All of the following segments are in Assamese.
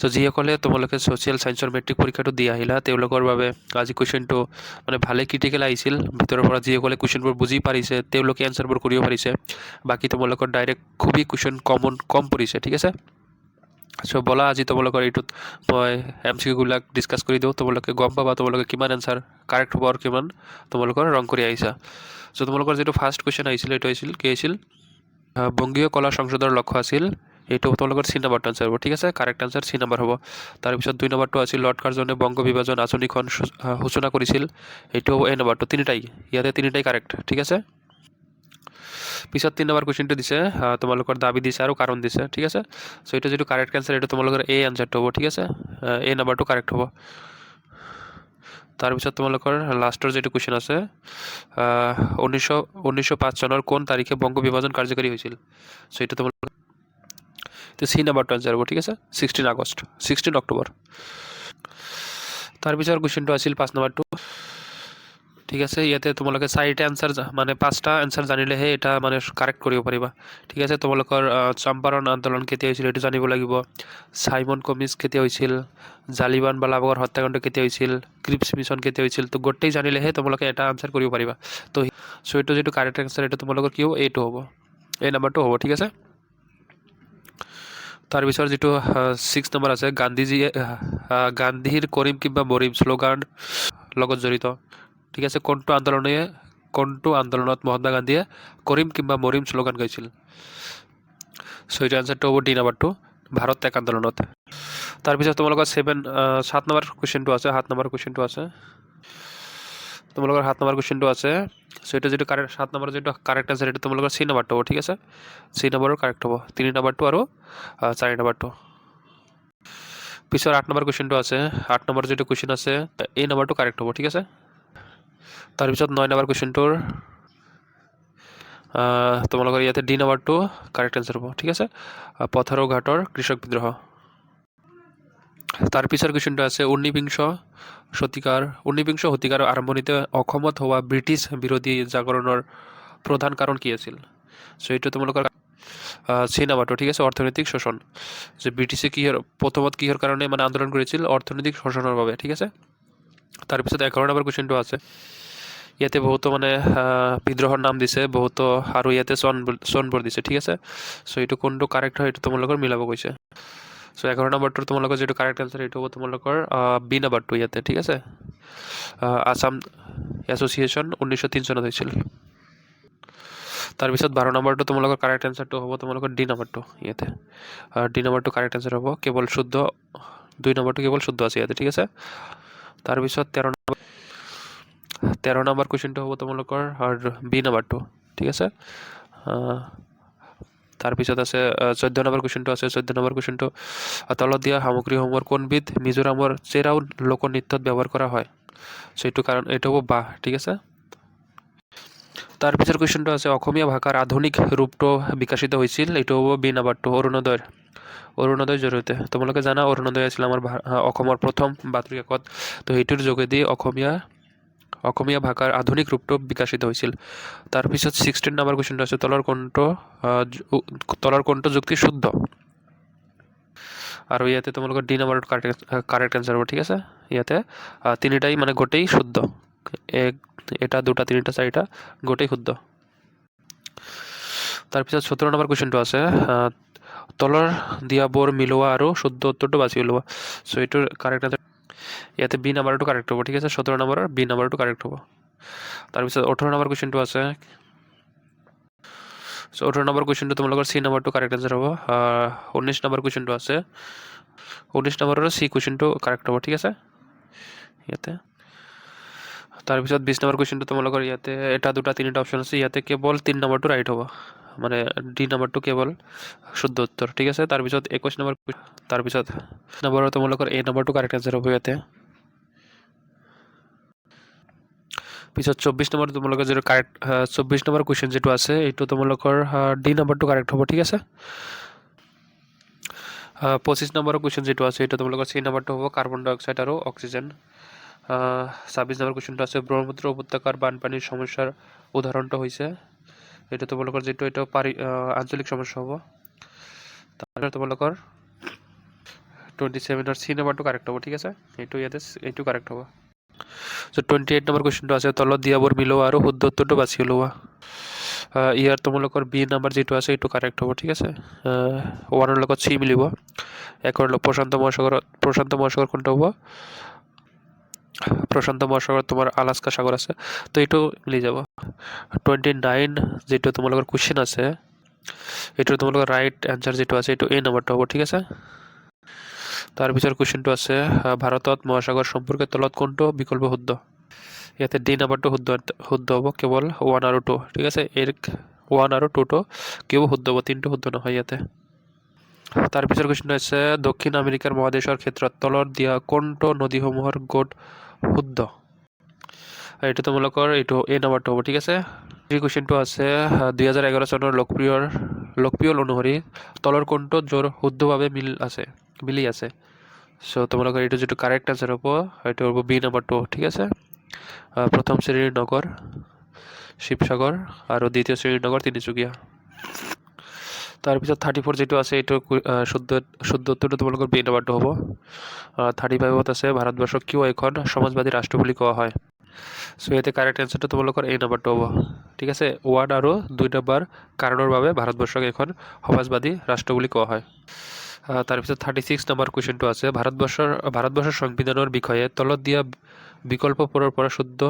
তো যিসকলে তোমালোকে ছ'চিয়েল ছায়েন্সৰ মেট্ৰিক পৰীক্ষাটো দি আহিলা তেওঁলোকৰ বাবে আজি কুৱেশ্যনটো মানে ভালে ক্ৰিটিকেল আহিছিল ভিতৰৰ পৰা যিসকলে কুৱেশ্যনবোৰ বুজি পাৰিছে তেওঁলোকে এনচাৰবোৰ কৰিব পাৰিছে বাকী তোমালোকৰ ডাইৰেক্ট খুবেই কুৱেশ্যন কম পৰিছে ঠিক আছে চ' ব'লা আজি তোমালোকৰ এইটোত মই MCQবিলাক ডিছকাছ কৰি দিওঁ তোমালোকে গম পাবা তোমালোকে কিমান এনচাৰ কাৰেক্ট হ'ব আৰু কিমান তোমালোকৰ ৰং কৰি আহিছা চ' তোমালোকৰ যিটো ফাৰ্ষ্ট কুৱেশ্যন আহিছিল এইটো আহিছিল কি আহিছিল বংগীয় কলা সংসদৰ লক্ষ্য আছিল এইটো তোমালোকৰ C নাম্বাৰটো আনচাৰ হ'ব ঠিক আছে কাৰেক্ট আনচাৰ C নাম্বাৰ হ'ব তাৰপিছত 2 নম্বৰটো আছিল লৰ্ড কাৰ্জনে বংগ বিভাজন আঁচনিখন সূচনা কৰিছিল এইটো হ'ব A নম্বৰটো তিনিটাই ইয়াতে তিনিটাই কাৰেক্ট ঠিক আছে পিছত 3 নম্বৰ কুৱেশ্যনটো দিছে তোমালোকৰ দাবী দিছে আৰু কাৰণ দিছে ঠিক আছে চ' এইটো যিটো কাৰেক্ট আনচাৰ এইটো তোমালোকৰ A আনচাৰটো হ'ব ঠিক আছে A নম্বৰটো কাৰেক্ট হ'ব তাৰপিছত তোমালোকৰ লাষ্টৰ যিটো কুৱেশ্যন আছে 1905 চনৰ কোন তাৰিখে বংগ বিভাজন কাৰ্যকৰী হৈছিল চ' এইটো তোমালোকৰ তো C নাম্বাৰটো আনচাৰ হ'ব ঠিক আছে 16 অক্টোবৰ তাৰপিছৰ কুৱেশ্যনটো আছিল 5 নম্বৰটো ঠিক আছে ইয়াতে তোমালোকে 4টা আনসাৰ মানে 5টা আনসাৰ জানিলেহে এটা মানে কাৰেক্ট কৰিব পাৰিবা ঠিক আছে তোমালোকৰ চম্পাৰণ আন্দোলন কেতিয়া হৈছিল এটো জানিব লাগিব সাইমন কমিছ কেতিয়া হৈছিল জালিবান বালাবাগৰ হত্যাকাণ্ড কেতিয়া হৈছিল ক্ৰিপছ মিছন কেতিয়া হৈছিল তো গোটেই জানিলেহে তোমালোকে এটা আনসাৰ কৰিব পাৰিবা তো সো এটো যেটো কাৰেক্ট আনসাৰ এটা তোমালোকৰ কি হ'ব এইটো হ'ব এই নাম্বাৰটো হ'ব ঠিক আছে তাৰ পিছৰ যেটো 6 নম্বৰ আছে গান্ধীৰ কৰিম কিবা মৰিম স্লোগান লগত জড়িত ঠিক আছে কোনটো আন্দোলনত মহাত্মা গান্ধীয়ে কৰিম কিবা মৰিম স্লোগান গাইছিল সো এটা আনসাৰটো হ'ব ডি নাম্বাৰটো ভাৰত ত্যাগ আন্দোলনত তাৰ পিছত তোমালোকৰ 7 নম্বৰ কুৱেশ্যনটো আছে 7 নম্বৰ কুৱেশ্যনটো আছে তোমালোকৰ 7 নম্বৰ কুৱেশ্যনটো আছে সো এটা যেটো কাৰেক্ট 7 নম্বৰ যেটো কাৰেক্ট আনসাৰ এটা তোমালোকৰ C নাম্বাৰটো হ'ব ঠিক আছে C নাম্বাৰৰ কাৰেক্ট হ'ব 3 নাম্বাৰটো আৰু 4 নাম্বাৰটো পিছৰ 8 নম্বৰ কুৱেশ্যনটো আছে 8 নম্বৰ যেটো কুৱেশ্যন আছে A নাম্বাৰটো কাৰেক্ট হ'ব ঠিক আছে তাৰ পিছত 9 নম্বৰ কুৱেশ্যনটোৰ তোমালোকৰ ইয়াতে ডি নাম্বাৰটো কাৰেক্ট আনসাৰ হ'ব ঠিক আছে পথাৰো ঘাটৰ কৃষক বিদ্ৰোহ তাৰ পিছৰ কুৱেশ্যনটো আছে 19বিংশ শতিকাৰ আৰম্ভণিতে অসমত হোৱা ব্ৰিটিছ বিৰোধী জাগৰণৰ প্ৰধান কাৰণ কি আছিল সো এইটো তোমালোকৰ C নাম্বাৰটো ঠিক আছে অৰ্থনৈতিক শোষণ যে ব্ৰিটিছে প্ৰথমত কিহৰ কাৰণে মানে আন্দোলন কৰিছিল অৰ্থনৈতিক শোষণৰ বাবে ঠিক আছে তাৰ পিছত 11 নম্বৰ কুৱেশ্যনটো আছে ইয়াতে বহুত মানে বিদ্ৰোহৰ নাম দিছে বহুত আৰু ইয়াতে চনবোৰ দিছে ঠিক আছে সো এইটো কোনটো কাৰেক্ট হয় এইটো তোমালোকৰ মিলাব কৈছে সো 11 নম্বৰটো তোমালোকৰ যেটো কাৰেক্ট আনসাৰ এইটো হ'ব তোমালোকৰ বি নাম্বাৰটো ইয়াতে ঠিক আছে আসাম এছ'চিয়েশ্যন 1903 চনত হৈছিল তাৰ পিছত 12 নম্বৰটো তোমালোকৰ কাৰেক্ট আনসাৰটো হ'ব তোমালোকৰ ডি নাম্বাৰটো ইয়াতে ডি নাম্বাৰটো কাৰেক্ট আনসাৰ হ'ব কেৱল শুদ্ধ 2 নম্বৰটো কেৱল শুদ্ধ আছে ইয়াতে ঠিক আছে তাৰ পিছত 13 নম্বৰ কুৱেশ্যনটো হ'ব তোমালোকৰ বি নাম্বাৰটো ঠিক আছে তাৰ পিছত আছে 14 নম্বৰ কুৱেশ্যনটো আছে 14 নম্বৰ কুৱেশ্যনটো তলত দিয়া সামগ্ৰীসমূহৰ কোনবিধ মিজোৰামৰ চেৰাও লোকনৃত্যত ব্যৱহাৰ কৰা হয় সো এইটো কাৰণ এইটো হ'ব বাহ ঠিক আছে তাৰ পিছৰ কুৱেশ্যনটো আছে অসমীয়া ভাষাৰ আধুনিক ৰূপটো বিকশিত হৈছিল এইটো হ'ব বি নাম্বাৰটো অৰুণোদয়ৰ জৰিয়তে তোমালোকে জানা অৰুণোদয় আছিল আমাৰ অসমৰ প্ৰথম বাতৰি কাকত তো এইটোৰ যোগেদি অসমীয়া ভাষাৰ আধুনিক ৰূপটো বিকশিত হৈছিল তাৰ পিছত 16 নম্বৰ কুৱেশ্যনটো আছে তলৰ কোনটো যুক্তি শুদ্ধ আৰু ইয়াতে তোমালোকৰ ডি নাম্বাৰটো কারেক্ট আনসার হ'ব ঠিক আছে ইয়াতে তিনিটাই মানে গোটেই শুদ্ধ এটা দুটা তিনিটা চাৰিটা গোটেই শুদ্ধ তাৰ পিছত 17 নম্বৰ কুৱেশ্যনটো আছে তলৰ দিয়া বৰ মিলোৱা আৰু শুদ্ধ উত্তৰটো বাছি উলিওৱা সো এইটোৰ কাৰেক্ট আনসাৰ ইয়াতে বি নাম্বাৰটো কাৰেক্ট হ'ব ঠিক আছে 17 নম্বৰৰ বি নাম্বাৰটো কাৰেক্ট হ'ব তাৰ পিছত 18 নম্বৰ কুৱেশ্যনটো আছে সো 18 নম্বৰ কুৱেশ্যনটো তোমালোকৰ C নাম্বাৰটো কাৰেক্ট আনসাৰ হ'ব 19 নম্বৰ কুৱেশ্যনটো আছে 19 নম্বৰৰ C কুৱেশ্যনটো কাৰেক্ট হ'ব ঠিক আছে ইয়াতে তাৰ পিছত 20 নম্বৰ কুৱেশ্যনটো তোমালোকৰ ইয়াতে এটা দুটা তিনিটা অপচন আছে ইয়াতে কেৱল 3 নম্বৰটো ৰাইট হ'ব মানে ডি নাম্বাৰটো কেৱল শুদ্ধ উত্তৰ ঠিক আছে তাৰ পিছত 21 নম্বৰ তাৰ পিছত নম্বৰৰ তোমালোকৰ A নাম্বাৰটো কাৰেক্ট আনসাৰ হ'ব ইয়াতে পিছত 24 নম্বৰ তোমালোকৰ যেটো কাৰেক্ট 24 নম্বৰ কুৱেশ্যন যেটো আছে এইটো তোমালোকৰ ডি নাম্বাৰটো কাৰেক্ট হ'ব ঠিক আছে 25 নম্বৰৰ কুৱেশ্যন যেটো আছে এটা তোমালোকৰ C নাম্বাৰটো হ'ব কাৰ্বন ডাই অক্সাইড আৰু অক্সিজেন 26 নম্বৰ কুৱেশ্যনটো আছে ব্ৰহ্মপুত্ৰ উপত্যকাৰ বানপানীৰ সমস্যাৰ উদাহৰণটো হৈছে এটা তোমালোকৰ যেটো এটা আঞ্চলিক সমস্যা হ'ব তাৰ তোমালোকৰ 27 সি নাম্বাৰটো কাৰেক্ট হ'ব ঠিক আছে এইটো ইয়াতে এইটো কাৰেক্ট হ'ব সো 28 নম্বৰ কুৱেশ্যনটো আছে তলত দিয়াবোৰ মিলোৱা আৰু শুদ্ধ উত্তৰটো বাছি উলিওৱা ইয়াৰ তোমালোকৰ বি নাম্বাৰ যেটো আছে এইটো কাৰেক্ট হ'ব ঠিক আছে 1 লগত সি মিলিব 1 লগত প্ৰশান্ত মহাসাগৰ কোনটো হ'ব প্ৰশান্ত মহাসাগৰ তোমাৰ আলাস্কা সাগৰ আছে তো এইটো মিলি যাব 29 যেটো তোমালোকৰ কোৱেশ্যন আছে এইটো তোমালোকৰ ৰাইট আনসাৰ যেটো আছে এইটো এ নাম্বাৰটো হ'ব ঠিক আছে তাৰ পিছৰ কুৱেশ্যনটো আছে ভাৰতত মহাসাগৰ সম্পৰ্কে তলত কোনটো বিকল্প শুদ্ধ ইয়াতে ডি নাম্বাৰটো শুদ্ধ হ'ব কেৱল 1 আৰু 2 ঠিক আছে এৰ 1 আৰু 2 টো কেৱল শুদ্ধ হ'ব তিনটো শুদ্ধ নহয় ইয়াতে তাৰ পিছৰ কুৱেশ্যনটো আছে দক্ষিণ আমেৰিকাৰ মহাদেশৰ ক্ষেত্ৰত তলত দিয়া কোনটো নদীসমূহৰ গোট শুদ্ধ এইটো তোমালোকৰ এইটো এ নাম্বাৰটো হ'ব ঠিক আছে এই কুৱেশ্যনটো আছে 2011 চনৰ লোকপ্ৰিয় অনুসৰি তলৰ কোনটো জোৰ শুদ্ধভাৱে মিলি আছে সো তোমালোকৰ এইটো যেটো কাৰেক্ট আনসাৰ হ'ব এইটো হ'ব বি নাম্বাৰটো ঠিক আছে প্ৰথম শ্ৰেণীৰ নগৰ শিৱসাগৰ আৰু দ্বিতীয় শ্ৰেণীৰ নগৰ তিনিচুকীয়া তাৰ পিছত 34 যেটো আছে এইটো শুদ্ধ উত্তৰটো তোমালোকৰ বি নাম্বাৰটো হ'ব 35ত আছে ভাৰতবৰ্ষক কিয় এখন সমাজবাদী ৰাষ্ট্ৰ বুলি কোৱা হয় সো ইয়াতে কাৰেক্ট আনসাৰটো তোমালোকৰ এ নাম্বাৰটো হ'ব ঠিক আছে 1 আৰু 2 নম্বৰ কাৰণৰ বাবে ভাৰতবৰ্ষক এখন সমাজবাদী ৰাষ্ট্ৰ বুলি কোৱা হয় তাৰ পিছত 36 নম্বৰ কুৱেশ্যনটো আছে ভাৰতবৰ্ষৰ সংবিধানৰ বিষয়ে তলত দিয়া বিকল্পবোৰৰ পৰা শুদ্ধ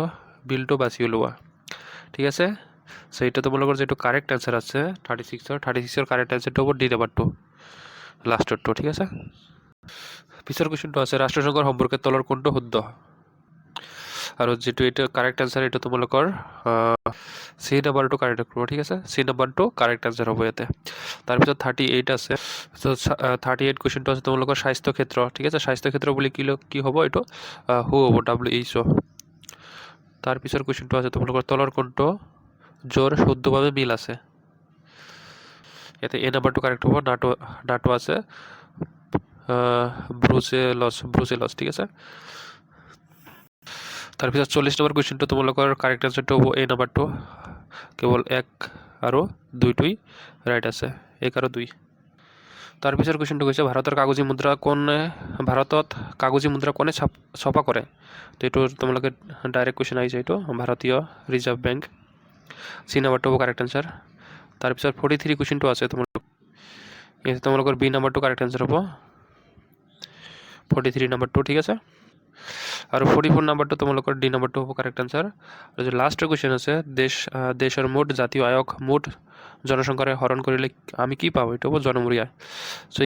বিলটো বাছি উলিওৱা ঠিক আছে সো এটা তোমালোকৰ যেটো কাৰেক্ট আনসাৰ আছে 36 কাৰেক্ট আনসাৰটো হ'ব ডি নাম্বাৰটো লাষ্টৰটো ঠিক আছে পিছৰ কুৱেশ্যনটো আছে ৰাষ্ট্ৰসংঘৰ সম্পৰ্কে তলৰ কোনটো শুদ্ধ আৰু যেটো এটা কাৰেক্ট আনসাৰ এটা তোমালোকৰ সি নাম্বাৰটো কাৰেক্ট হ'ব ঠিক আছে সি নাম্বাৰটো কাৰেক্ট আনসাৰ হ'ব ইয়াতে তাৰ পিছত 38 আছে সো 38 কুৱেশ্যনটো আছে তোমালোকৰ স্বাস্থ্য ক্ষেত্ৰ ঠিক আছে স্বাস্থ্য ক্ষেত্ৰ বুলি কি হ'ব এইটো হু হ'ব WHO তাৰ পিছৰ কুৱেশ্যনটো আছে তোমালোকৰ তলৰ কোনটো জোৰ শুদ্ধভাৱে মিল আছে ইয়াতে এ নাম্বাৰটো কাৰেক্ট হ'ব নাটো আছে ব্ৰুচেলছ ঠিক আছে তাৰ পিছত 40 নম্বৰ কুৱেশ্যনটো তোমালোকৰ কাৰেক্ট আনসাৰটো হ'ব এ নাম্বাৰটো কেৱল 1 আৰু 2 টোই ৰাইট আছে 1 আৰু 2 তাৰ পিছৰ কুৱেশ্যনটো কৈছে ভাৰতত কাগজী মুদ্ৰা কোনে ছপা কৰে তো এইটো তোমালোকে ডাইৰেক্ট কুৱেশ্যন আহিছে এইটো ভাৰতীয় ৰিজাৰ্ভ বেংক সি নাম্বাৰটো হ'ব কাৰেক্ট আনসাৰ তাৰ পিছত 43 কুৱেশ্যনটো আছে তোমালোকৰ বি নাম্বাৰটো কাৰেক্ট আনসাৰ হ'ব 43 নাম্বাৰটো ঠিক আছে আৰু 44 নাম্বাৰটো তোমালোকৰ ডি নাম্বাৰটো হ'ব কাৰেক্ট আনসাৰ আৰু যে লাষ্টৰ কুৱেশ্যন আছে দেশৰ মুঠ জাতীয় আয়ক মুঠ জনসংখ্যাৰে হৰণ কৰিলে আমি কি পাব এইটো হ'ব জনমূৰি আয়